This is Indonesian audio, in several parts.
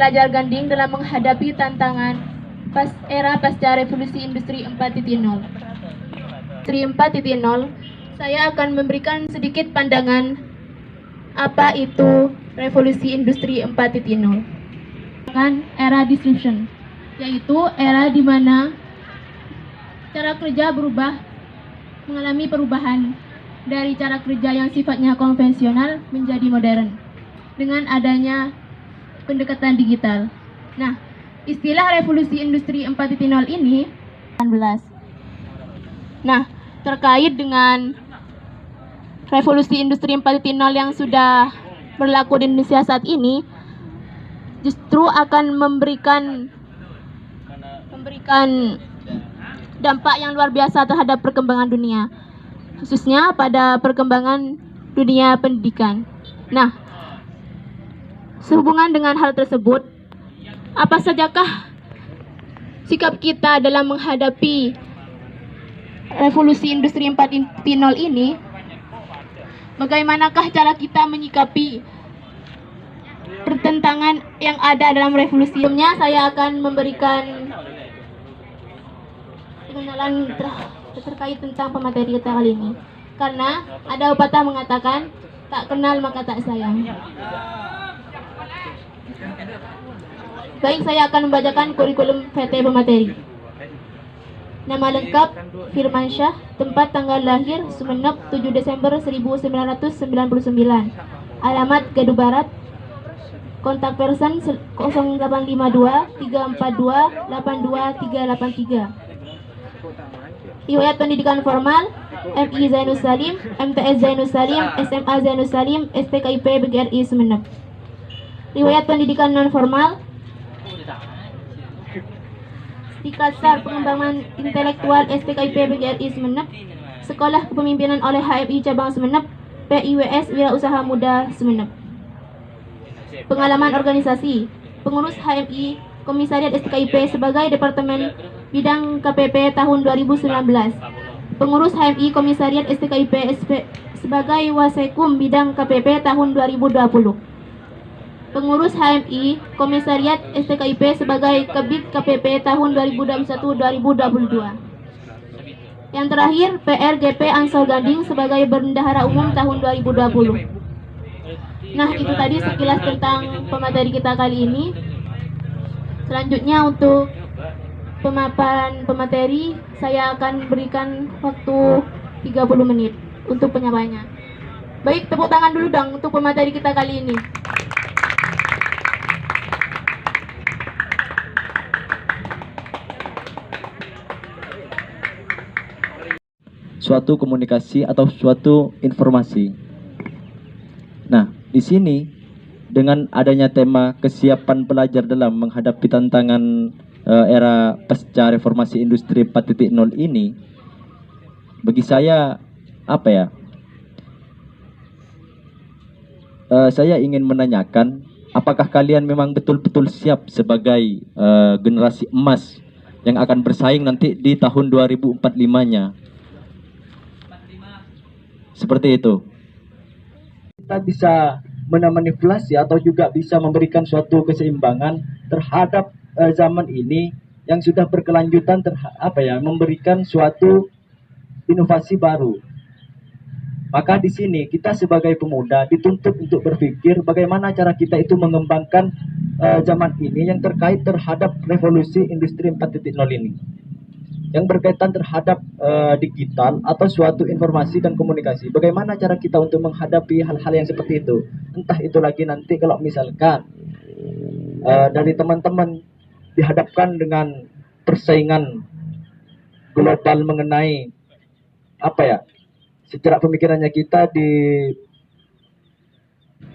pelajar Ganding dalam menghadapi tantangan era pasca revolusi industri 4.0. Saya akan memberikan sedikit pandangan apa itu revolusi industri 4.0. Era disruption, yaitu era di mana cara kerja mengalami perubahan dari cara kerja yang sifatnya konvensional menjadi modern dengan adanya pendekatan digital. Nah, istilah revolusi industri 4.0 ini 19. Nah, terkait dengan revolusi industri 4.0 yang sudah berlaku di Indonesia saat ini, justru akan memberikan dampak yang luar biasa terhadap perkembangan dunia, khususnya pada perkembangan dunia pendidikan. Nah, sehubungan dengan hal tersebut, apa sajakah sikap kita dalam menghadapi revolusi industri 4.0 ini? Bagaimanakah cara kita menyikapi pertentangan yang ada dalam revolusi? Sebelumnya saya akan memberikan pengenalan terkait tentang pemateri kita kali ini. Karena ada pepatah mengatakan, tak kenal maka tak sayang. Baik, saya akan membacakan kurikulum VT pemateri. Nama lengkap Firmansyah, tempat tanggal lahir Sumeneb 7 Desember 1999, alamat Gaduh Barat, kontak person 0852 342 82383. Riwayat pendidikan formal MI Zainus Salim, MTS Zainus Salim, SMA Zainus Salim, STKIP BGRI Sumeneb. Riwayat pendidikan non formal Dikasar Pengembangan Intelektual STKIP BGRI Sumeneb, Sekolah Kepemimpinan oleh HMI Cabang Sumeneb, PIWS Wirausaha Muda Sumeneb. Pengalaman organisasi: pengurus HMI Komisariat STKIP sebagai Departemen Bidang KPP tahun 2019, pengurus HMI Komisariat STKIP sebagai Wasekum Bidang KPP tahun 2020. Pengurus HMI Komisariat STKIP sebagai Kabid KPP tahun 2021-2022. Yang terakhir, PRGP Ansor Ganding sebagai Bendahara Umum tahun 2020. Nah, itu tadi sekilas tentang pemateri kita kali ini. Selanjutnya untuk pemaparan pemateri, saya akan berikan waktu 30 menit untuk penyampaiannya. Baik, tepuk tangan dulu dong untuk pemateri kita kali ini. Suatu komunikasi atau suatu informasi. Nah, di sini dengan adanya tema kesiapan pelajar dalam menghadapi tantangan era pasca reformasi industri 4.0 ini, bagi saya saya ingin menanyakan, apakah kalian memang betul-betul siap sebagai generasi emas yang akan bersaing nanti di tahun 2045-nya? Seperti itu. Kita bisa memanipulasi atau juga bisa memberikan suatu keseimbangan terhadap zaman ini yang sudah berkelanjutan, memberikan suatu inovasi baru. Maka di sini kita sebagai pemuda dituntut untuk berpikir bagaimana cara kita itu mengembangkan zaman ini yang terkait terhadap revolusi industri 4.0 ini, yang berkaitan terhadap digital atau suatu informasi dan komunikasi. Bagaimana cara kita untuk menghadapi hal-hal yang seperti itu? Entah itu lagi nanti kalau misalkan dari teman-teman dihadapkan dengan persaingan global mengenai secara pemikirannya kita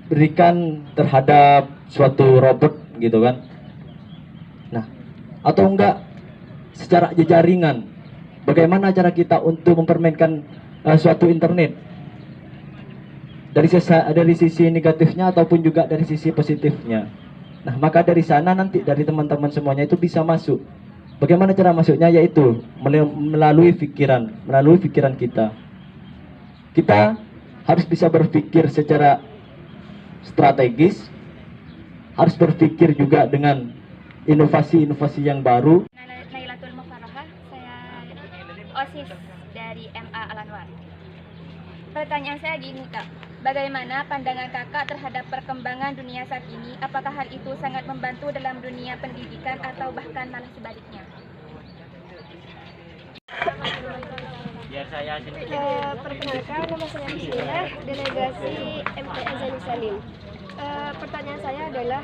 diberikan terhadap suatu robot gitu kan. Nah, atau enggak secara jaringan, bagaimana cara kita untuk mempermainkan suatu internet dari sisi negatifnya ataupun juga dari sisi positifnya. Nah, maka dari sana nanti dari teman-teman semuanya itu bisa masuk. Bagaimana cara masuknya? Yaitu melalui pikiran kita. Kita harus bisa berpikir secara strategis, harus berpikir juga dengan inovasi-inovasi yang baru. Nailatul Mufarahah, saya OSIS dari MA Al-Anwar. Pertanyaan saya gini Kak, bagaimana pandangan Kakak terhadap perkembangan dunia saat ini? Apakah hal itu sangat membantu dalam dunia pendidikan atau bahkan malah sebaliknya? Perkenalkan, nama saya Bismillah, delegasi MTN Zainul Salim. Pertanyaan saya adalah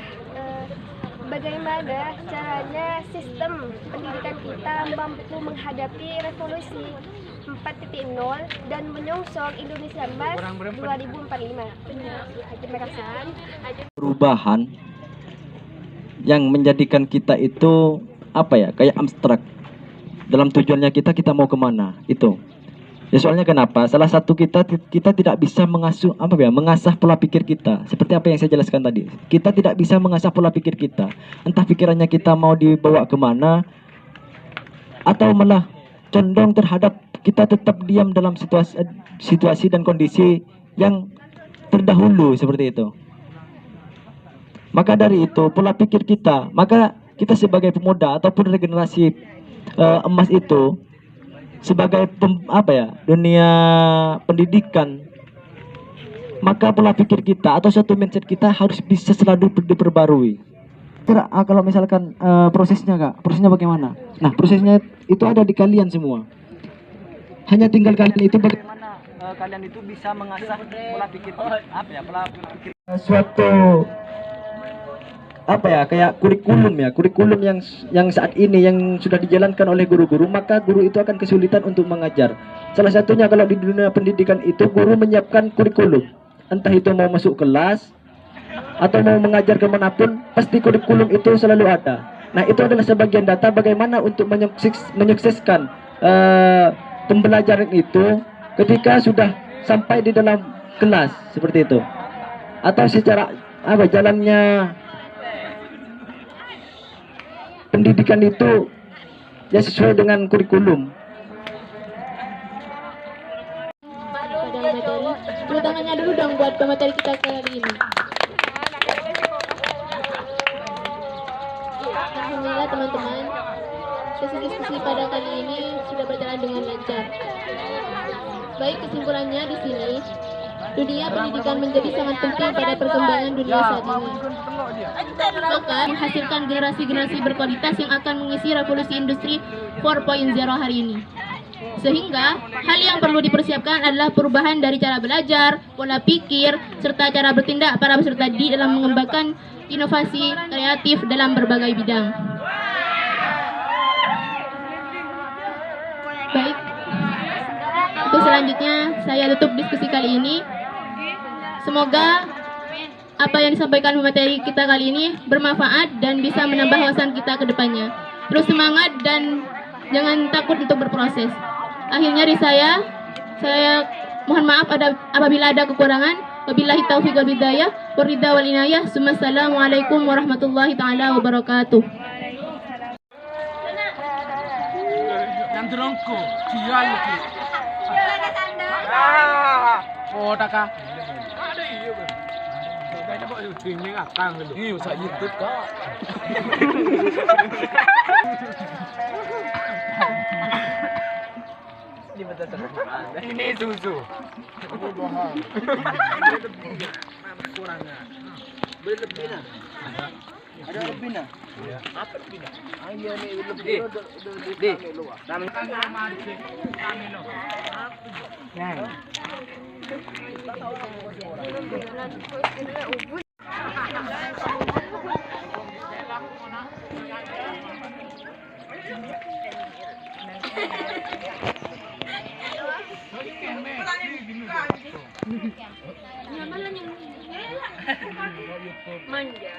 bagaimana caranya sistem pendidikan kita mampu menghadapi revolusi 4.0 dan menyongsong Indonesia Emas 2045. Terima kasih. Perubahan yang menjadikan kita itu apa ya, kayak abstrak. Dalam tujuannya kita mau kemana itu. Ya soalnya kenapa? Salah satu kita tidak bisa mengasah pola pikir kita. Seperti apa yang saya jelaskan tadi. Kita tidak bisa mengasah pola pikir kita. Entah pikirannya kita mau dibawa kemana, atau malah condong terhadap kita tetap diam dalam situasi dan kondisi yang terdahulu seperti itu. Maka dari itu pola pikir kita, maka kita sebagai pemuda ataupun regenerasi emas itu sebagai dunia pendidikan, maka pola pikir kita atau suatu mindset kita harus bisa selalu diperbarui. Kalau misalkan prosesnya bagaimana? Nah, prosesnya itu ada di kalian semua. Hanya tinggal kalian itu bagaimana kalian itu bisa mengasah pola pikir pola pikir suatu kayak kurikulum yang saat ini yang sudah dijalankan oleh guru-guru, maka guru itu akan kesulitan untuk mengajar. Salah satunya kalau di dunia pendidikan itu guru menyiapkan kurikulum, entah itu mau masuk kelas atau mau mengajar kemanapun, pasti kurikulum itu selalu ada. Nah, itu adalah sebagian data bagaimana untuk menyukseskan pembelajaran itu ketika sudah sampai di dalam kelas seperti itu, atau secara jalannya pendidikan itu ya sesuai dengan kurikulum. Pada materi, tepuk tangannya dulu dong buat pemateri kita kali ini. Alhamdulillah teman-teman, sesi diskusi pada kali ini sudah berjalan dengan lancar. Baik, kesimpulannya di sini, dunia pendidikan menjadi sangat penting pada perkembangan dunia saat ini. Maka menghasilkan generasi-generasi berkualitas yang akan mengisi revolusi industri 4.0 hari ini. Sehingga hal yang perlu dipersiapkan adalah perubahan dari cara belajar, pola pikir, serta cara bertindak para peserta didik dalam mengembangkan inovasi kreatif dalam berbagai bidang. Baik, untuk selanjutnya saya tutup diskusi kali ini. Semoga apa yang disampaikan pemateri kita kali ini bermanfaat dan bisa menambah wawasan kita ke depannya. Terus semangat dan jangan takut untuk berproses. Akhirnya dari saya mohon maaf apabila ada kekurangan. Wabillahi taufiq wal hidayah, waridha wal inayah. Assalamualaikum warahmatullahi taala wabarakatuh. Yang terongko, sial lagi. Oh, taka. Ada iya, Bang. Kayaknya kok ini ngakang gitu. Ini usah YouTube, Kak. Ini susu. Kurangnya. Berlebih lah. Ada lebih nah. Apa lebih nah? Ayo nih lebih. Di. Kami lo. Manja.